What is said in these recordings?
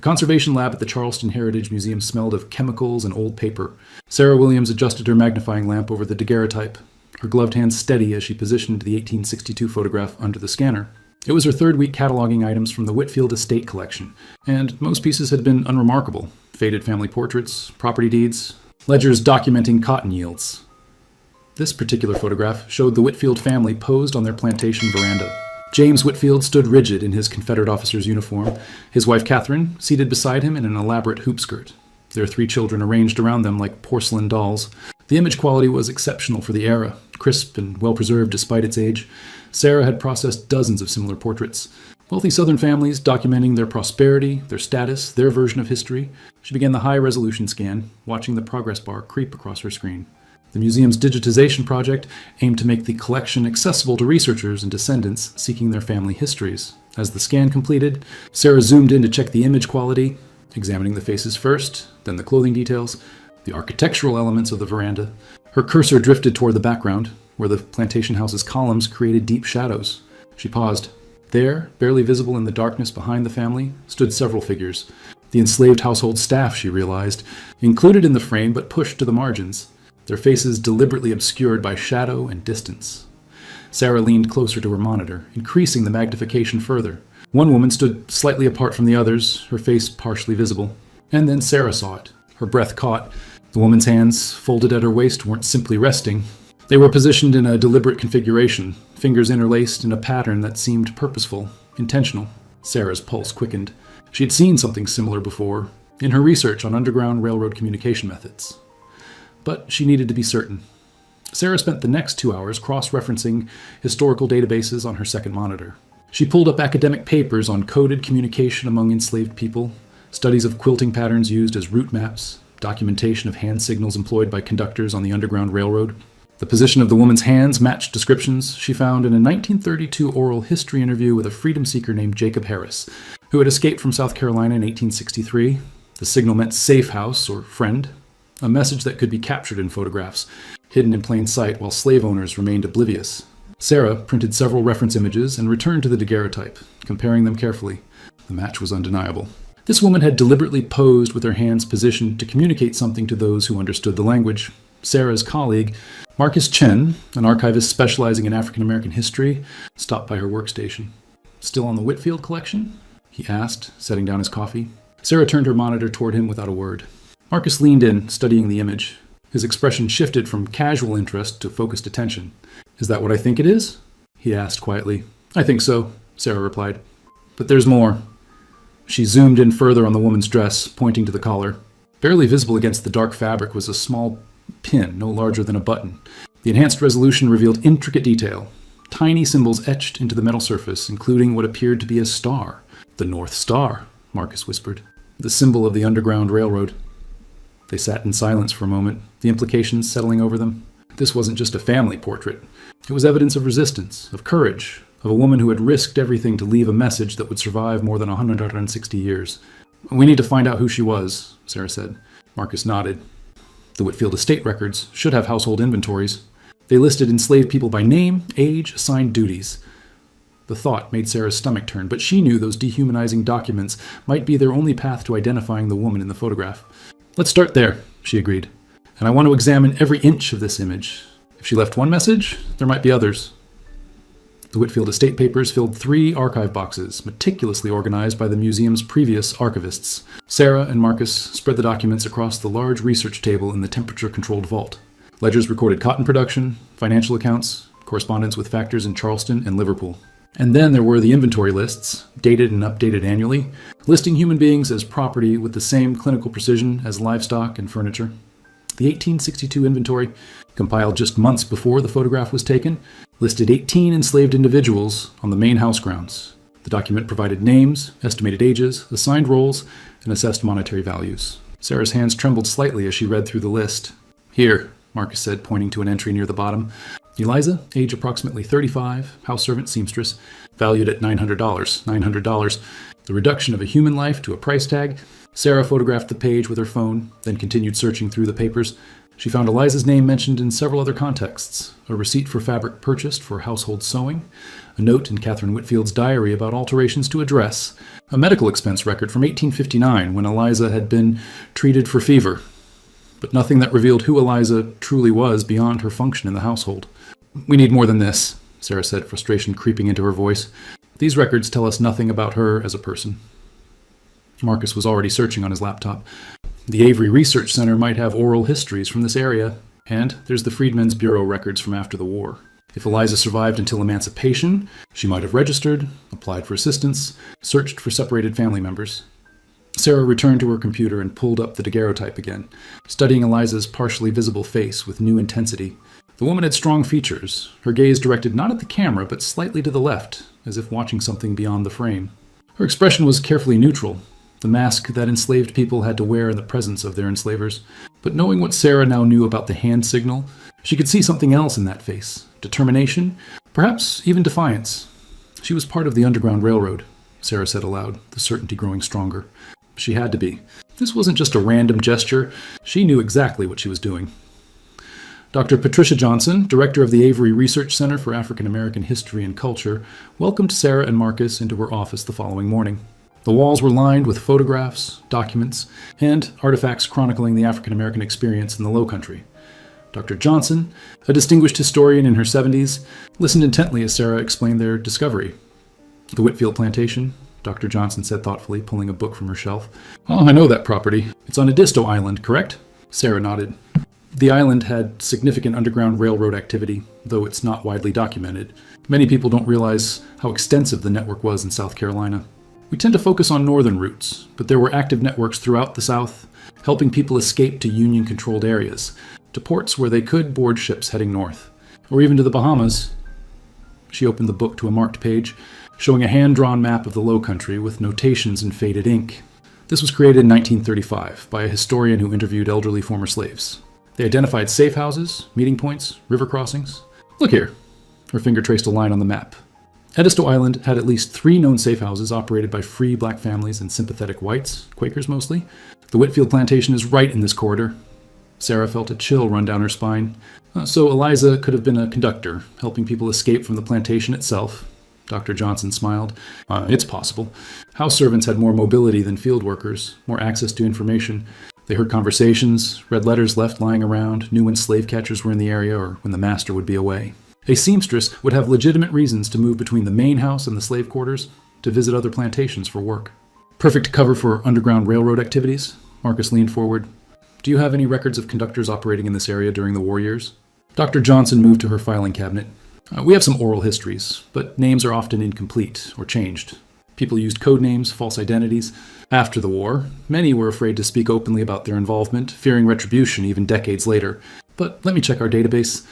The conservation lab at the Charleston Heritage Museum smelled of chemicals and old paper. Sarah Williams adjusted her magnifying lamp over the daguerreotype, her gloved hands steady as she positioned the 1862 photograph under the scanner. It was her third week cataloging items from the Whitfield estate collection, and most pieces had been unremarkable. Faded family portraits, property deeds, ledgers documenting cotton yields. This particular photograph showed the Whitfield family posed on their plantation veranda. James Whitfield stood rigid in his Confederate officer's uniform, his wife Catherine seated beside him in an elaborate hoop skirt. Their 3 children arranged around them like porcelain dolls. The image quality was exceptional for the era, crisp and well-preserved despite its age. Sarah had processed dozens of similar portraits. Wealthy Southern families documenting their prosperity, their status, their version of history. She began the high-resolution scan, watching the progress bar creep across her screen. The museum's digitization project aimed to make the collection accessible to researchers and descendants seeking their family histories. As the scan completed, Sarah zoomed in to check the image quality, examining the faces first, then the clothing details, the architectural elements of the veranda. Her cursor drifted toward the background, where the plantation house's columns created deep shadows. She paused. There, barely visible in the darkness behind the family, stood several figures. The enslaved household staff, she realized, included in the frame but pushed to the margins, their faces deliberately obscured by shadow and distance. Sarah leaned closer to her monitor, increasing the magnification further. One woman stood slightly apart from the others, her face partially visible. And then Sarah saw it. Her breath caught. The woman's hands, folded at her waist, weren't simply resting. They were positioned in a deliberate configuration, fingers interlaced in a pattern that seemed purposeful, intentional. Sarah's pulse quickened. She had seen something similar before, in her research on Underground Railroad communication methods. But she needed to be certain. Sarah spent the next 2 hours cross-referencing historical databases on her second monitor. She pulled up academic papers on coded communication among enslaved people, studies of quilting patterns used as route maps, documentation of hand signals employed by conductors on the Underground Railroad. The position of the woman's hands matched descriptions she found in a 1932 oral history interview with a freedom seeker named Jacob Harris, who had escaped from South Carolina in 1863. The signal meant safe house or friend, a message that could be captured in photographs, hidden in plain sight while slave owners remained oblivious. Sarah printed several reference images and returned to the daguerreotype, comparing them carefully. The match was undeniable. This woman had deliberately posed with her hands positioned to communicate something to those who understood the language. Sarah's colleague, Marcus Chen, an archivist specializing in African American history, stopped by her workstation. "Still on the Whitfield collection?" he asked, setting down his coffee. Sarah turned her monitor toward him without a word. Marcus leaned in, studying the image. His expression shifted from casual interest to focused attention. "Is that what I think it is?" he asked quietly. "I think so," Sarah replied. "But there's more." She zoomed in further on the woman's dress, pointing to the collar. Barely visible against the dark fabric was a small pin, no larger than a button. The enhanced resolution revealed intricate detail. Tiny symbols etched into the metal surface, including what appeared to be a star. "The North Star," Marcus whispered. "The symbol of the Underground Railroad." They sat in silence for a moment, the implications settling over them. This wasn't just a family portrait. It was evidence of resistance, of courage, of a woman who had risked everything to leave a message that would survive more than 160 years. "We need to find out who she was," Sarah said. Marcus nodded. The Whitfield estate records should have household inventories. They listed enslaved people by name, age, assigned duties. The thought made Sarah's stomach turn, but she knew those dehumanizing documents might be their only path to identifying the woman in the photograph. "Let's start there," she agreed. "And I want to examine every inch of this image. If she left one message, there might be others." The Whitfield estate papers filled 3 archive boxes, meticulously organized by the museum's previous archivists. Sarah and Marcus spread the documents across the large research table in the temperature-controlled vault. Ledgers recorded cotton production, financial accounts, correspondence with factors in Charleston and Liverpool. And then there were the inventory lists, dated and updated annually, listing human beings as property with the same clinical precision as livestock and furniture. The 1862 inventory, compiled just months before the photograph was taken, listed 18 enslaved individuals on the main house grounds. The document provided names, estimated ages, assigned roles, and assessed monetary values. Sarah's hands trembled slightly as she read through the list. "Here," Marcus said, pointing to an entry near the bottom. "Eliza, age approximately 35, house servant seamstress, valued at $900. $900. The reduction of a human life to a price tag." Sarah photographed the page with her phone, then continued searching through the papers. She found Eliza's name mentioned in several other contexts: a receipt for fabric purchased for household sewing, a note in Catherine Whitfield's diary about alterations to a dress, a medical expense record from 1859 when Eliza had been treated for fever, but nothing that revealed who Eliza truly was beyond her function in the household. "We need more than this," Sarah said, frustration creeping into her voice. "These records tell us nothing about her as a person." Marcus was already searching on his laptop. The Avery Research Center might have oral histories from this area, and there's the Freedmen's Bureau records from after the war. If Eliza survived until emancipation, she might have registered, applied for assistance, searched for separated family members. Sarah returned to her computer and pulled up the daguerreotype again, studying Eliza's partially visible face with new intensity. The woman had strong features, her gaze directed not at the camera but slightly to the left, as if watching something beyond the frame. Her expression was carefully neutral, the mask that enslaved people had to wear in the presence of their enslavers. But knowing what Sarah now knew about the hand signal, she could see something else in that face. Determination, perhaps even defiance. She was part of the Underground Railroad, Sarah said aloud, the certainty growing stronger. She had to be. This wasn't just a random gesture. She knew exactly what she was doing. Dr. Patricia Johnson, director of the Avery Research Center for African American History and Culture, welcomed Sarah and Marcus into her office the following morning. The walls were lined with photographs, documents, and artifacts chronicling the African American experience in the Low Country. Dr. Johnson, a distinguished historian in her 70s, listened intently as Sarah explained their discovery. "The Whitfield Plantation," Dr. Johnson said thoughtfully, pulling a book from her shelf. "Oh, I know that property. It's on Edisto Island, correct?" Sarah nodded. The island had significant Underground Railroad activity, though it's not widely documented. Many people don't realize how extensive the network was in South Carolina. We tend to focus on northern routes, but there were active networks throughout the South, helping people escape to Union-controlled areas, to ports where they could board ships heading north, or even to the Bahamas. She opened the book to a marked page, showing a hand-drawn map of the Low Country with notations in faded ink. This was created in 1935 by a historian who interviewed elderly former slaves. They identified safe houses, meeting points, river crossings. "Look here." Her finger traced a line on the map. Edisto Island had at least 3 known safe houses operated by free black families and sympathetic whites, Quakers mostly. The Whitfield Plantation is right in this corridor. Sarah felt a chill run down her spine. So Eliza could have been a conductor, helping people escape from the plantation itself. Dr. Johnson smiled. It's possible. House servants had more mobility than field workers, more access to information. They heard conversations, read letters left lying around, knew when slave catchers were in the area or when the master would be away. A seamstress would have legitimate reasons to move between the main house and the slave quarters, to visit other plantations for work. "Perfect cover for Underground Railroad activities." Marcus leaned forward. "Do you have any records of conductors operating in this area during the war years?" Dr. Johnson moved to her filing cabinet. "We have some oral histories, but names are often incomplete or changed. People used code names, false identities. After the war, many were afraid to speak openly about their involvement, fearing retribution even decades later. But let me check our database."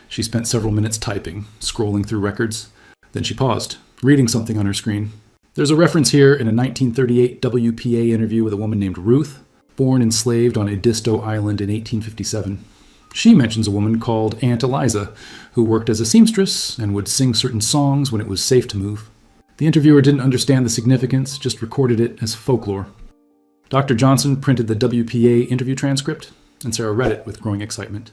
She spent several minutes typing, scrolling through records. Then she paused, reading something on her screen. "There's a reference here in a 1938 WPA interview with a woman named Ruth, born enslaved on Edisto Island in 1857. She mentions a woman called Aunt Eliza, who worked as a seamstress and would sing certain songs when it was safe to move. The interviewer didn't understand the significance, just recorded it as folklore." Dr. Johnson printed the WPA interview transcript, and Sarah read it with growing excitement.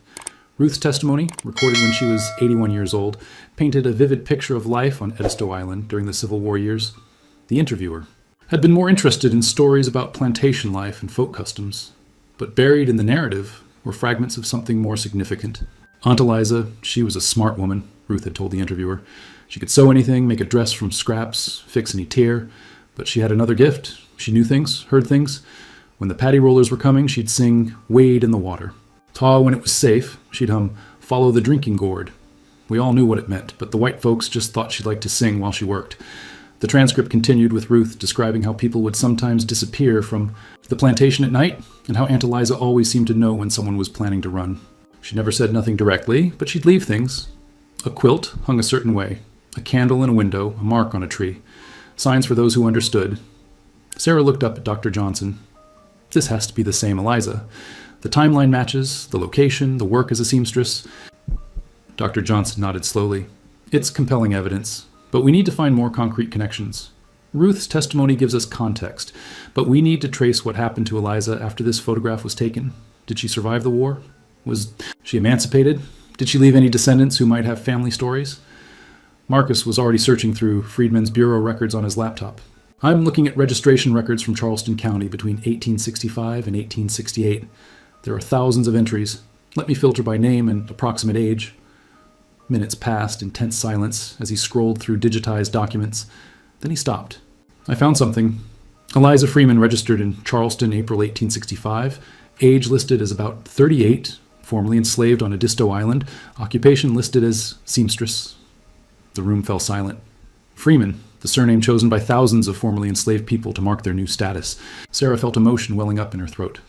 Ruth's testimony, recorded when she was 81 years old, painted a vivid picture of life on Edisto Island during the Civil War years. The interviewer had been more interested in stories about plantation life and folk customs, but buried in the narrative were fragments of something more significant. Aunt Eliza, she was a smart woman, Ruth had told the interviewer. She could sew anything, make a dress from scraps, fix any tear, but she had another gift. She knew things, heard things. When the paddy rollers were coming, she'd sing "Wade in the Water." When it was safe, she'd hum "Follow the Drinking Gourd." We all knew what it meant, but the white folks just thought she'd like to sing while she worked. The transcript continued with Ruth describing how people would sometimes disappear from the plantation at night, and how Aunt Eliza always seemed to know when someone was planning to run. She never said nothing directly, but she'd leave things. A quilt hung a certain way, a candle in a window, a mark on a tree. Signs for those who understood. Sarah looked up at Dr. Johnson. This has to be the same Eliza. The timeline matches, the location, the work as a seamstress. Dr. Johnson nodded slowly. It's compelling evidence, but we need to find more concrete connections. Ruth's testimony gives us context, but we need to trace what happened to Eliza after this photograph was taken. Did she survive the war? Was she emancipated? Did she leave any descendants who might have family stories? Marcus was already searching through Friedman's bureau records on his laptop. I'm looking at registration records from Charleston County between 1865 and 1868. There are thousands of entries. Let me filter by name and approximate age. Minutes passed in tense silence as he scrolled through digitized documents. Then he stopped. I found something. Eliza Freeman registered in Charleston, April 1865. Age listed as about 38, formerly enslaved on Edisto Island. Occupation listed as seamstress. The room fell silent. Freeman, the surname chosen by thousands of formerly enslaved people to mark their new status. Sarah felt emotion welling up in her throat.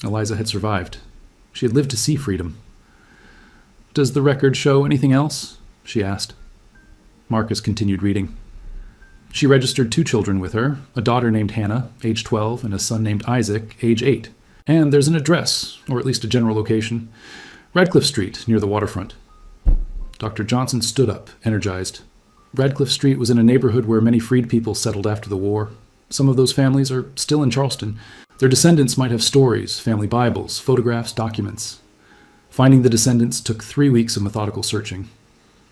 Eliza had survived. She had lived to see freedom. Does the record show anything else? She asked. Marcus continued reading. She registered 2 children with her, a daughter named Hannah, age 12, and a son named Isaac, age 8. And there's an address, or at least a general location. Radcliffe Street, near the waterfront. Dr. Johnson stood up, energized. Radcliffe Street was in a neighborhood where many freed people settled after the war. Some of those families are still in Charleston. Their descendants might have stories, family Bibles, photographs, documents. Finding the descendants took 3 weeks of methodical searching.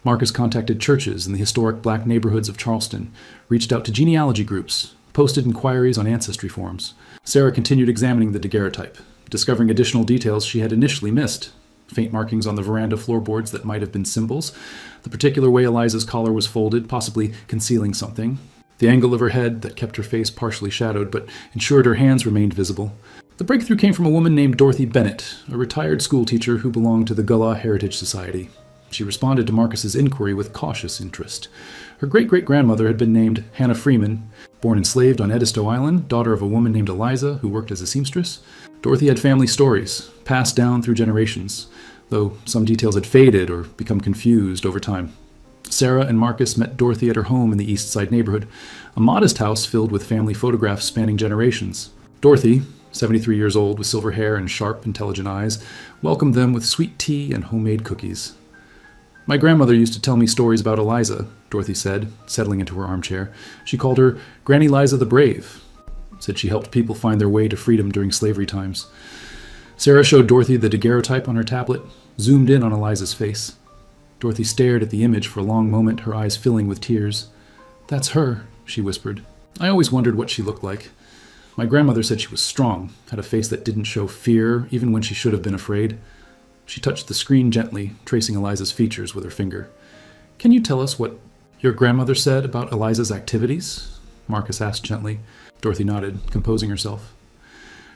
Marcus contacted churches in the historic black neighborhoods of Charleston, reached out to genealogy groups, posted inquiries on ancestry forms. Sarah continued examining the daguerreotype, discovering additional details she had initially missed. Faint markings on the veranda floorboards that might have been symbols, the particular way Eliza's collar was folded, possibly concealing something, the angle of her head that kept her face partially shadowed but ensured her hands remained visible. The breakthrough came from a woman named Dorothy Bennett, a retired schoolteacher who belonged to the Gullah Heritage Society. She responded to Marcus's inquiry with cautious interest. Her great-great-grandmother had been named Hannah Freeman, born enslaved on Edisto Island, daughter of a woman named Eliza who worked as a seamstress. Dorothy had family stories, passed down through generations, though some details had faded or become confused over time. Sarah and Marcus met Dorothy at her home in the East Side neighborhood, a modest house filled with family photographs spanning generations. Dorothy, 73 years old with silver hair and sharp, intelligent eyes, welcomed them with sweet tea and homemade cookies. My grandmother used to tell me stories about Eliza, Dorothy said, settling into her armchair. She called her Granny Liza the Brave. Said she helped people find their way to freedom during slavery times. Sarah showed Dorothy the daguerreotype on her tablet, zoomed in on Eliza's face. Dorothy stared at the image for a long moment, her eyes filling with tears. "That's her," she whispered. "I always wondered what she looked like. My grandmother said she was strong, had a face that didn't show fear, even when she should have been afraid." She touched the screen gently, tracing Eliza's features with her finger. "Can you tell us what your grandmother said about Eliza's activities?" Marcus asked gently. Dorothy nodded, composing herself.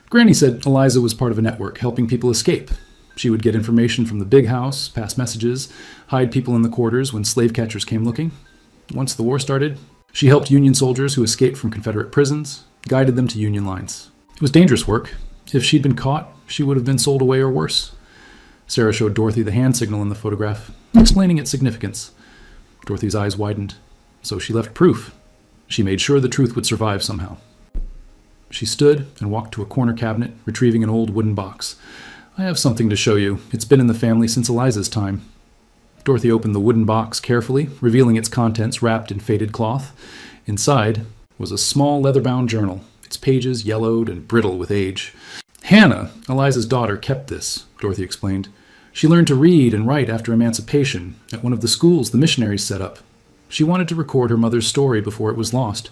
"Granny said Eliza was part of a network, helping people escape. She would get information from the big house, pass messages, hide people in the quarters when slave catchers came looking. Once the war started, she helped Union soldiers who escaped from Confederate prisons, guided them to Union lines. It was dangerous work. If she'd been caught, she would have been sold away or worse." Sarah showed Dorothy the hand signal in the photograph, explaining its significance. Dorothy's eyes widened. So she left proof. She made sure the truth would survive somehow. She stood and walked to a corner cabinet, retrieving an old wooden box. "I have something to show you. It's been in the family since Eliza's time." Dorothy opened the wooden box carefully, revealing its contents wrapped in faded cloth. Inside was a small leather-bound journal, its pages yellowed and brittle with age. "Hannah, Eliza's daughter, kept this," Dorothy explained. "She learned to read and write after emancipation at one of the schools the missionaries set up. She wanted to record her mother's story before it was lost."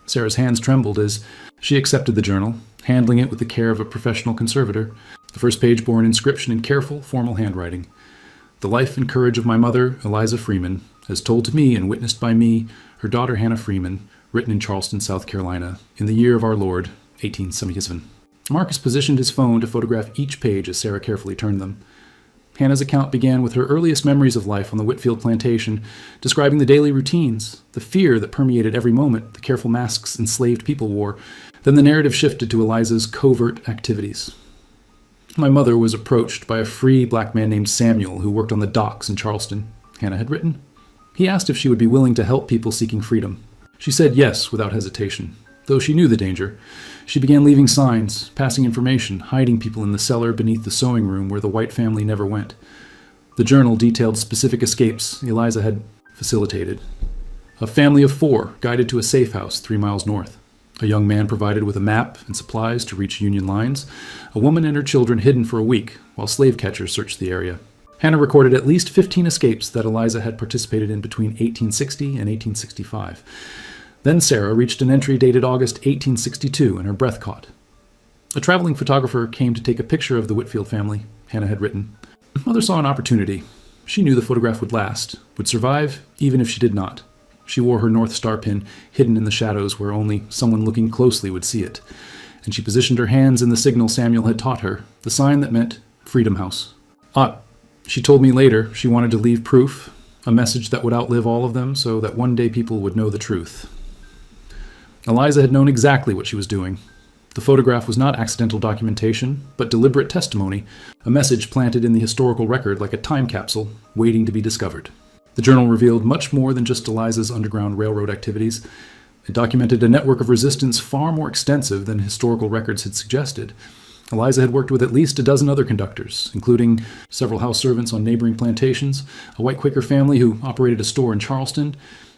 Sarah's hands trembled as she accepted the journal, handling it with the care of a professional conservator. The first page bore an inscription in careful, formal handwriting. "The life and courage of my mother, Eliza Freeman, as told to me and witnessed by me, her daughter Hannah Freeman, written in Charleston, South Carolina, in the year of our Lord, 1877. Marcus positioned his phone to photograph each page as Sarah carefully turned them. Hannah's account began with her earliest memories of life on the Whitfield plantation, describing the daily routines, the fear that permeated every moment, the careful masks enslaved people wore. Then the narrative shifted to Eliza's covert activities. "My mother was approached by a free black man named Samuel who worked on the docks in Charleston," Hannah had written. "He asked if she would be willing to help people seeking freedom. She said yes without hesitation, though she knew the danger. She began leaving signs, passing information, hiding people in the cellar beneath the sewing room where the white family never went. The journal detailed specific escapes Eliza had facilitated. A family of 4 guided to a safe house 3 miles north. A young man provided with a map and supplies to reach Union lines, a woman and her children hidden for a week while slave catchers searched the area. Hannah recorded at least 15 escapes that Eliza had participated in between 1860 and 1865. Then Sarah reached an entry dated August 1862 and her breath caught. A traveling photographer came to take a picture of the Whitfield family, Hannah had written. Mother saw an opportunity. She knew the photograph would last, would survive, even if she did not. She wore her North Star pin hidden in the shadows where only someone looking closely would see it, and she positioned her hands in the signal Samuel had taught her, the sign that meant Freedom House. She told me later she wanted to leave proof, a message that would outlive all of them so that one day people would know the truth. Eliza had known exactly what she was doing. The photograph was not accidental documentation, but deliberate testimony, a message planted in the historical record like a time capsule waiting to be discovered. The journal revealed much more than just Eliza's Underground Railroad activities. It documented a network of resistance far more extensive than historical records had suggested. Eliza had worked with at least a dozen other conductors, including several house servants on neighboring plantations, a white Quaker family who operated a store in Charleston,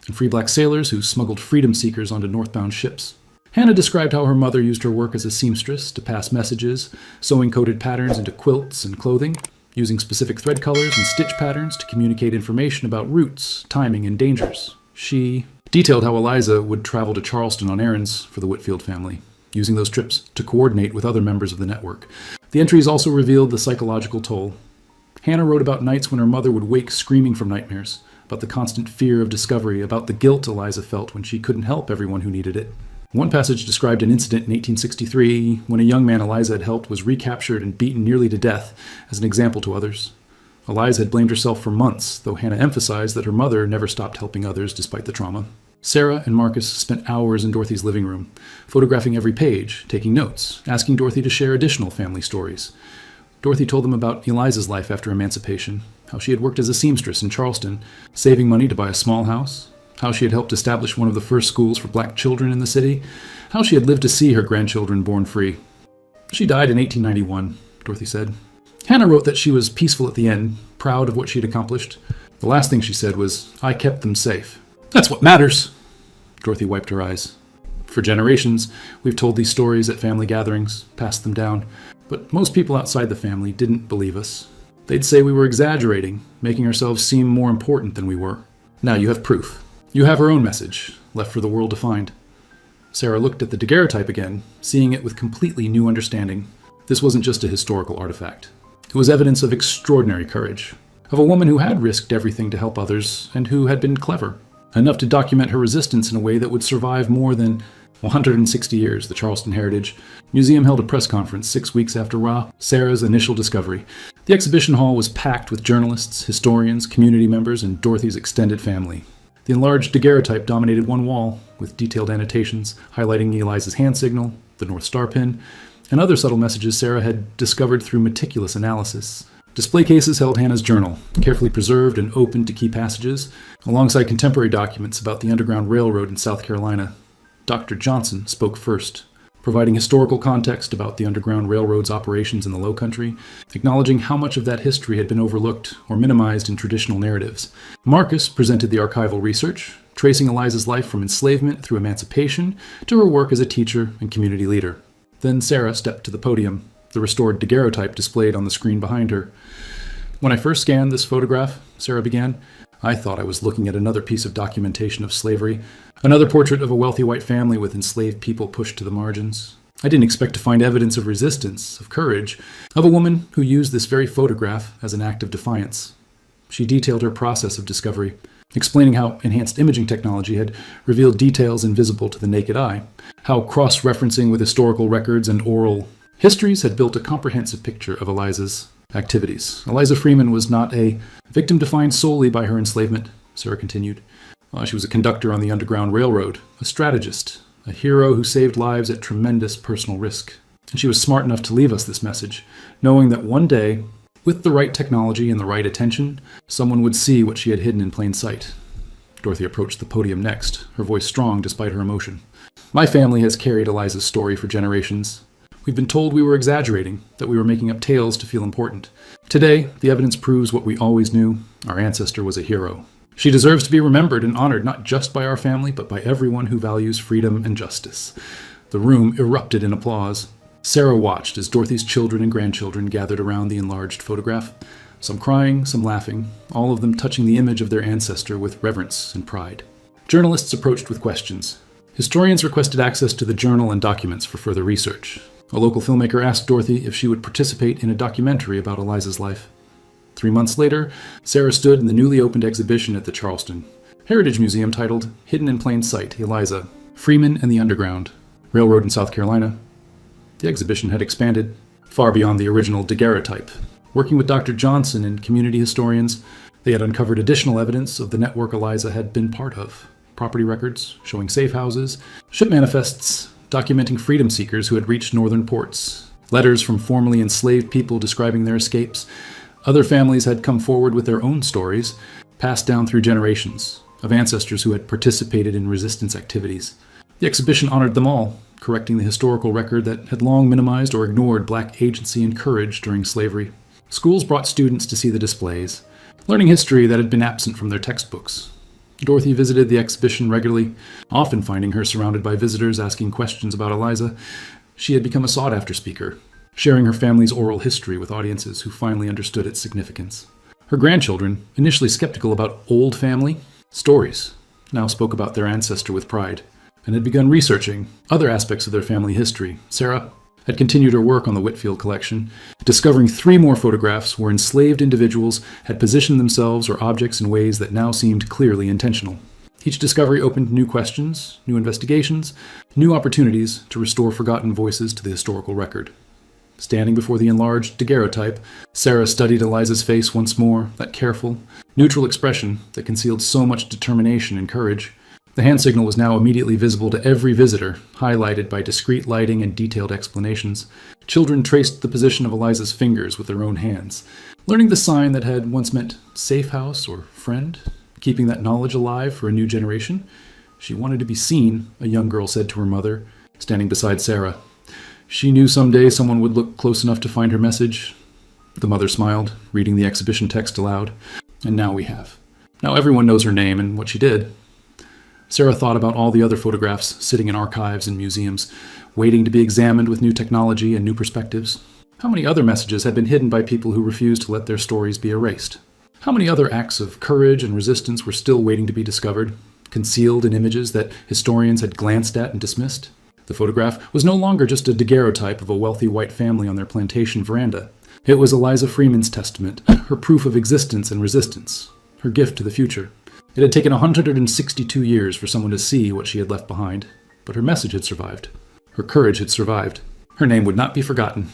and free black sailors who smuggled freedom seekers onto northbound ships. Hannah described how her mother used her work as a seamstress to pass messages, sewing coded patterns into quilts and clothing, using specific thread colors and stitch patterns to communicate information about routes, timing, and dangers. She detailed how Eliza would travel to Charleston on errands for the Whitfield family, using those trips to coordinate with other members of the network. The entries also revealed the psychological toll. Hannah wrote about nights when her mother would wake screaming from nightmares, about the constant fear of discovery, about the guilt Eliza felt when she couldn't help everyone who needed it. One passage described an incident in 1863 when a young man Eliza had helped was recaptured and beaten nearly to death as an example to others. Eliza had blamed herself for months, though Hannah emphasized that her mother never stopped helping others despite the trauma. Sarah and Marcus spent hours in Dorothy's living room, photographing every page, taking notes, asking Dorothy to share additional family stories. Dorothy told them about Eliza's life after emancipation, how she had worked as a seamstress in Charleston, saving money to buy a small house, how she had helped establish one of the first schools for black children in the city, how she had lived to see her grandchildren born free. She died in 1891, Dorothy said. Hannah wrote that she was peaceful at the end, proud of what she had accomplished. The last thing she said was, "I kept them safe." "That's what matters." Dorothy wiped her eyes. For generations, we've told these stories at family gatherings, passed them down, but most people outside the family didn't believe us. They'd say we were exaggerating, making ourselves seem more important than we were. Now you have proof. You have her own message, left for the world to find. Sarah looked at the daguerreotype again, seeing it with completely new understanding. This wasn't just a historical artifact. It was evidence of extraordinary courage, of a woman who had risked everything to help others and who had been clever, enough to document her resistance in a way that would survive more than 160 years. The Charleston Heritage Museum held a press conference 6 weeks after Sarah's initial discovery. The exhibition hall was packed with journalists, historians, community members, and Dorothy's extended family. The enlarged daguerreotype dominated one wall, with detailed annotations highlighting Eliza's hand signal, the North Star pin, and other subtle messages Sarah had discovered through meticulous analysis. Display cases held Hannah's journal, carefully preserved and open to key passages, alongside contemporary documents about the Underground Railroad in South Carolina. Dr. Johnson spoke first, providing historical context about the Underground Railroad's operations in the Low Country, acknowledging how much of that history had been overlooked or minimized in traditional narratives. Marcus presented the archival research, tracing Eliza's life from enslavement through emancipation to her work as a teacher and community leader. Then Sarah stepped to the podium, the restored daguerreotype displayed on the screen behind her. "When I first scanned this photograph," Sarah began, "I thought I was looking at another piece of documentation of slavery, another portrait of a wealthy white family with enslaved people pushed to the margins. I didn't expect to find evidence of resistance, of courage, of a woman who used this very photograph as an act of defiance." She detailed her process of discovery, explaining how enhanced imaging technology had revealed details invisible to the naked eye, how cross-referencing with historical records and oral histories had built a comprehensive picture of Eliza's activities. Eliza Freeman was not a victim defined solely by her enslavement, Sarah continued. She was a conductor on the Underground Railroad, a strategist, a hero who saved lives at tremendous personal risk. And she was smart enough to leave us this message, knowing that one day, with the right technology and the right attention, someone would see what she had hidden in plain sight. Dorothy approached the podium next, her voice strong despite her emotion. "My family has carried Eliza's story for generations. We've been told we were exaggerating, that we were making up tales to feel important. Today, the evidence proves what we always knew. Our ancestor was a hero. She deserves to be remembered and honored not just by our family, but by everyone who values freedom and justice. The room erupted in applause. Sarah watched as Dorothy's children and grandchildren gathered around the enlarged photograph, some crying, some laughing, all of them touching the image of their ancestor with reverence and pride. Journalists approached with questions. Historians requested access to the journal and documents for further research. A local filmmaker asked Dorothy if she would participate in a documentary about Eliza's life. 3 months later, Sarah stood in the newly opened exhibition at the Charleston Heritage Museum titled Hidden in Plain Sight, Eliza, Freeman and the Underground, Railroad in South Carolina. The exhibition had expanded far beyond the original daguerreotype. Working with Dr. Johnson and community historians, they had uncovered additional evidence of the network Eliza had been part of. Property records showing safe houses, ship manifests documenting freedom seekers who had reached northern ports, letters from formerly enslaved people describing their escapes. Other families had come forward with their own stories, passed down through generations, of ancestors who had participated in resistance activities. The exhibition honored them all, correcting the historical record that had long minimized or ignored black agency and courage during slavery. Schools brought students to see the displays, learning history that had been absent from their textbooks. Dorothy visited the exhibition regularly, often finding her surrounded by visitors asking questions about Eliza. She had become a sought-after speaker, sharing her family's oral history with audiences who finally understood its significance. Her grandchildren, initially skeptical about old family stories, now spoke about their ancestor with pride, and had begun researching other aspects of their family history. Sarah had continued her work on the Whitfield collection, discovering 3 more photographs where enslaved individuals had positioned themselves or objects in ways that now seemed clearly intentional. Each discovery opened new questions, new investigations, new opportunities to restore forgotten voices to the historical record. Standing before the enlarged daguerreotype, Sarah studied Eliza's face once more, that careful, neutral expression that concealed so much determination and courage. The hand signal was now immediately visible to every visitor, highlighted by discreet lighting and detailed explanations. Children traced the position of Eliza's fingers with their own hands, learning the sign that had once meant safe house or friend, keeping that knowledge alive for a new generation. She wanted to be seen, a young girl said to her mother, standing beside Sarah. She knew someday someone would look close enough to find her message. The mother smiled, reading the exhibition text aloud. And now we have. Now everyone knows her name and what she did. Sarah thought about all the other photographs sitting in archives and museums, waiting to be examined with new technology and new perspectives. How many other messages had been hidden by people who refused to let their stories be erased? How many other acts of courage and resistance were still waiting to be discovered, concealed in images that historians had glanced at and dismissed? The photograph was no longer just a daguerreotype of a wealthy white family on their plantation veranda. It was Eliza Freeman's testament, her proof of existence and resistance, her gift to the future. It had taken 162 years for someone to see what she had left behind, but her message had survived. Her courage had survived. Her name would not be forgotten.